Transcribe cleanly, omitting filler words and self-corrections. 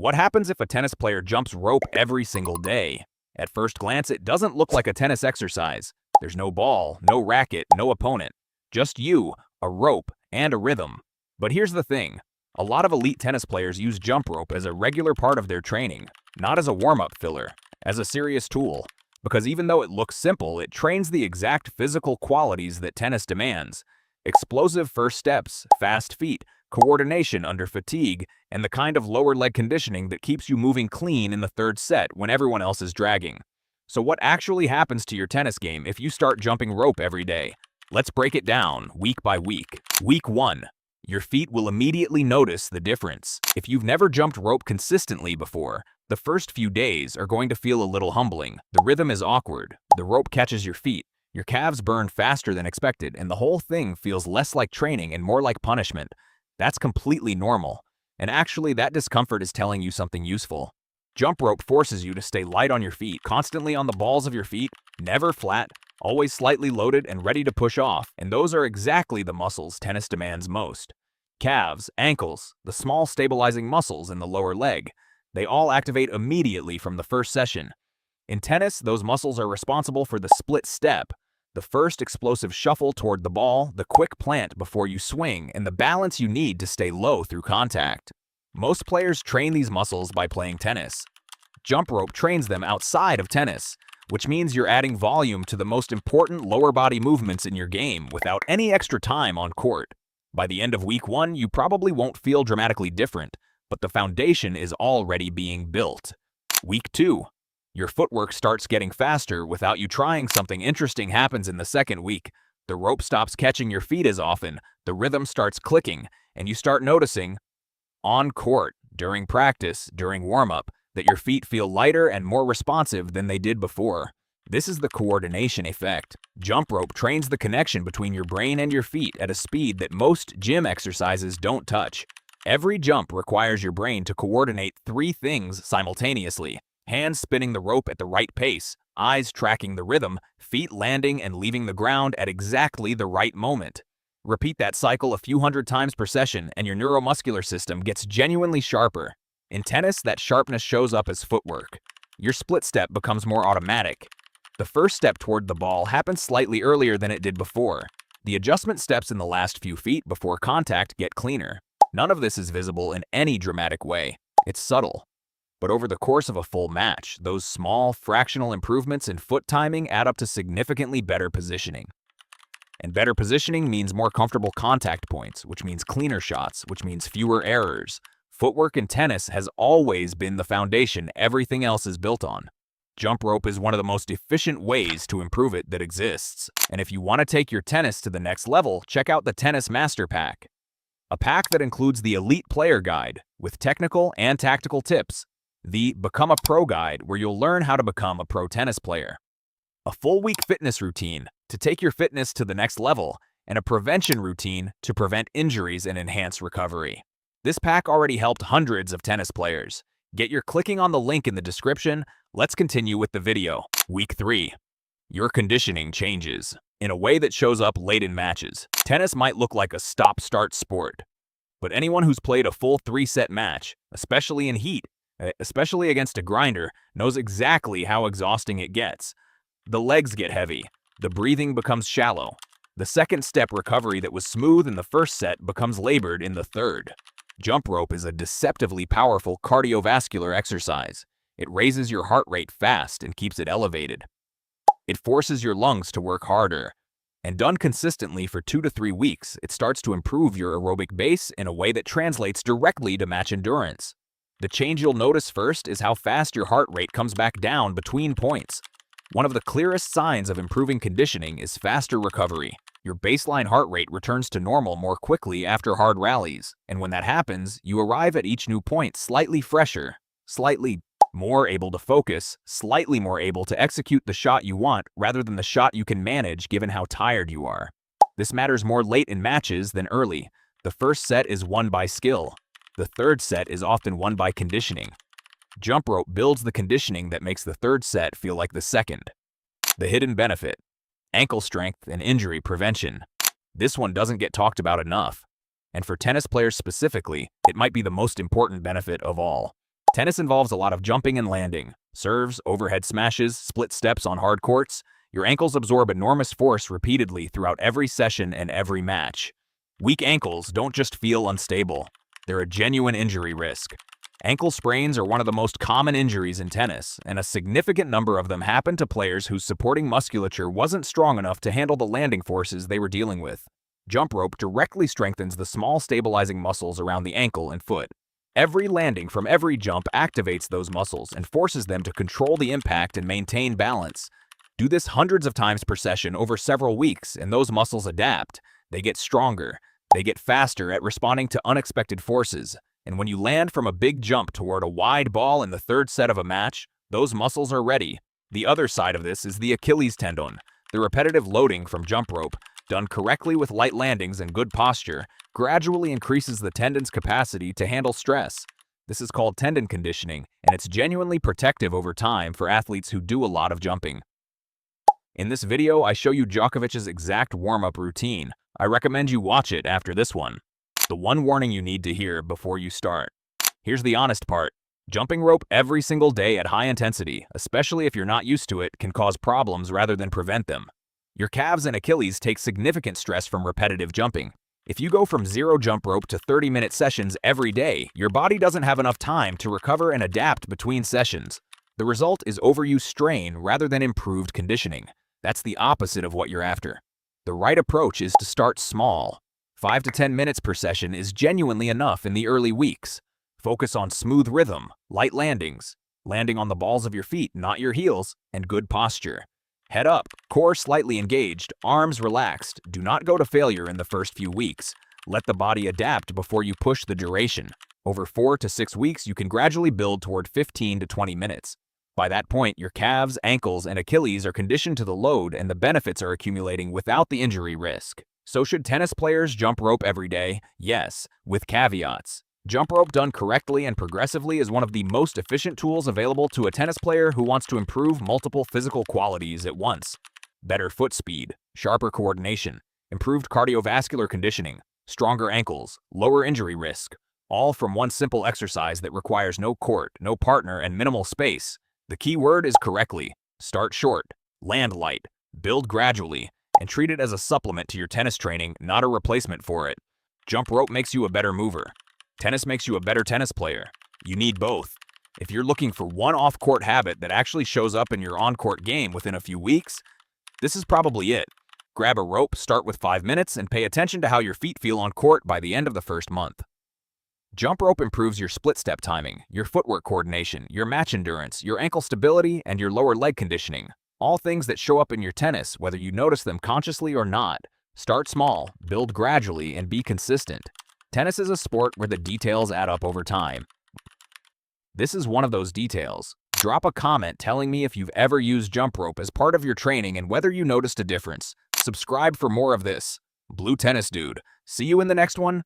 What happens if a tennis player jumps rope every single day? At first glance, it doesn't look like a tennis exercise. There's no ball, no racket, no opponent. Just you, a rope, and a rhythm. But here's the thing. A lot of elite tennis players use jump rope as a regular part of their training, not as a warm-up filler, as a serious tool. Because even though it looks simple, it trains the exact physical qualities that tennis demands. Explosive first steps, fast feet, coordination under fatigue, and the kind of lower leg conditioning that keeps you moving clean in the third set when everyone else is dragging. So what actually happens to your tennis game if you start jumping rope every day? Let's break it down week by week. Week 1. Your feet will immediately notice the difference. If you've never jumped rope consistently before, the first few days are going to feel a little humbling. The rhythm is awkward, the rope catches your feet, your calves burn faster than expected, and the whole thing feels less like training and more like punishment. That's completely normal. And actually, that discomfort is telling you something useful. Jump rope forces you to stay light on your feet, constantly on the balls of your feet, never flat, always slightly loaded and ready to push off, and those are exactly the muscles tennis demands most. Calves, ankles, the small stabilizing muscles in the lower leg, they all activate immediately from the first session. In tennis, those muscles are responsible for the split step, the first explosive shuffle toward the ball, the quick plant before you swing, and the balance you need to stay low through contact. Most players train these muscles by playing tennis. Jump rope trains them outside of tennis, which means you're adding volume to the most important lower body movements in your game without any extra time on court. By the end of week 1, you probably won't feel dramatically different, but the foundation is already being built. Week 2. Your footwork starts getting faster without you trying. Something interesting happens in the second week. The rope stops catching your feet as often, the rhythm starts clicking, and you start noticing, on court, during practice, during warm-up, that your feet feel lighter and more responsive than they did before. This is the coordination effect. Jump rope trains the connection between your brain and your feet at a speed that most gym exercises don't touch. Every jump requires your brain to coordinate 3 things simultaneously. Hands spinning the rope at the right pace, eyes tracking the rhythm, feet landing and leaving the ground at exactly the right moment. Repeat that cycle a few hundred times per session and your neuromuscular system gets genuinely sharper. In tennis, that sharpness shows up as footwork. Your split step becomes more automatic. The first step toward the ball happens slightly earlier than it did before. The adjustment steps in the last few feet before contact get cleaner. None of this is visible in any dramatic way. It's subtle. But over the course of a full match, those small, fractional improvements in foot timing add up to significantly better positioning. And better positioning means more comfortable contact points, which means cleaner shots, which means fewer errors. Footwork in tennis has always been the foundation everything else is built on. Jump rope is one of the most efficient ways to improve it that exists. And if you want to take your tennis to the next level, check out the Tennis Master Pack. A pack that includes the Elite Player Guide with technical and tactical tips, the Become a Pro Guide where you'll learn how to become a pro tennis player, a full week fitness routine to take your fitness to the next level, and a prevention routine to prevent injuries and enhance recovery. This pack already helped hundreds of tennis players. Get your clicking on the link in the description. Let's continue with the video. Week 3. Your conditioning changes in a way that shows up late in matches. Tennis might look like a stop-start sport, but anyone who's played a full 3-set match, especially in heat, especially against a grinder, knows exactly how exhausting it gets. The legs get heavy, the breathing becomes shallow. The second step recovery that was smooth in the first set becomes labored in the third. Jump rope is a deceptively powerful cardiovascular exercise. It raises your heart rate fast and keeps it elevated. It forces your lungs to work harder. And done consistently for 2 to 3 weeks, it starts to improve your aerobic base in a way that translates directly to match endurance. The change you'll notice first is how fast your heart rate comes back down between points. One of the clearest signs of improving conditioning is faster recovery. Your baseline heart rate returns to normal more quickly after hard rallies, and when that happens, you arrive at each new point slightly fresher, slightly more able to focus, slightly more able to execute the shot you want rather than the shot you can manage given how tired you are. This matters more late in matches than early. The first set is won by skill. The third set is often won by conditioning. Jump rope builds the conditioning that makes the third set feel like the second. The hidden benefit: ankle strength and injury prevention. This one doesn't get talked about enough. And for tennis players specifically, it might be the most important benefit of all. Tennis involves a lot of jumping and landing. Serves, overhead smashes, split steps on hard courts. Your ankles absorb enormous force repeatedly throughout every session and every match. Weak ankles don't just feel unstable. They're a genuine injury risk. Ankle sprains are one of the most common injuries in tennis, and a significant number of them happen to players whose supporting musculature wasn't strong enough to handle the landing forces they were dealing with. Jump rope directly strengthens the small stabilizing muscles around the ankle and foot. Every landing from every jump activates those muscles and forces them to control the impact and maintain balance. Do this hundreds of times per session over several weeks, and those muscles adapt. They get stronger. They get faster at responding to unexpected forces. And when you land from a big jump toward a wide ball in the third set of a match, those muscles are ready. The other side of this is the Achilles tendon. The repetitive loading from jump rope, done correctly with light landings and good posture, gradually increases the tendon's capacity to handle stress. This is called tendon conditioning, and it's genuinely protective over time for athletes who do a lot of jumping. In this video, I show you Djokovic's exact warm-up routine. I recommend you watch it after this one. The one warning you need to hear before you start. Here's the honest part. Jumping rope every single day at high intensity, especially if you're not used to it, can cause problems rather than prevent them. Your calves and Achilles take significant stress from repetitive jumping. If you go from 0 jump rope to 30-minute sessions every day, your body doesn't have enough time to recover and adapt between sessions. The result is overuse strain rather than improved conditioning. That's the opposite of what you're after. The right approach is to start small. 5 to 10 minutes per session is genuinely enough in the early weeks. Focus on smooth rhythm, light landings, landing on the balls of your feet, not your heels, and good posture. Head up, core slightly engaged, arms relaxed. Do not go to failure in the first few weeks. Let the body adapt before you push the duration. Over 4 to 6 weeks, you can gradually build toward 15 to 20 minutes. By that point, your calves, ankles, and Achilles are conditioned to the load, and the benefits are accumulating without the injury risk. So should tennis players jump rope every day? Yes, with caveats. Jump rope done correctly and progressively is one of the most efficient tools available to a tennis player who wants to improve multiple physical qualities at once. Better foot speed, sharper coordination, improved cardiovascular conditioning, stronger ankles, lower injury risk, all from one simple exercise that requires no court, no partner, and minimal space. The key word is correctly. Start short, land light, build gradually, and treat it as a supplement to your tennis training, not a replacement for it. Jump rope makes you a better mover. Tennis makes you a better tennis player. You need both. If you're looking for one off-court habit that actually shows up in your on-court game within a few weeks, this is probably it. Grab a rope, start with 5 minutes, and pay attention to how your feet feel on court by the end of the first month. Jump rope improves your split-step timing, your footwork coordination, your match endurance, your ankle stability, and your lower leg conditioning. All things that show up in your tennis, whether you notice them consciously or not. Start small, build gradually, and be consistent. Tennis is a sport where the details add up over time. This is one of those details. Drop a comment telling me if you've ever used jump rope as part of your training and whether you noticed a difference. Subscribe for more of this. Blue Tennis Dude. See you in the next one.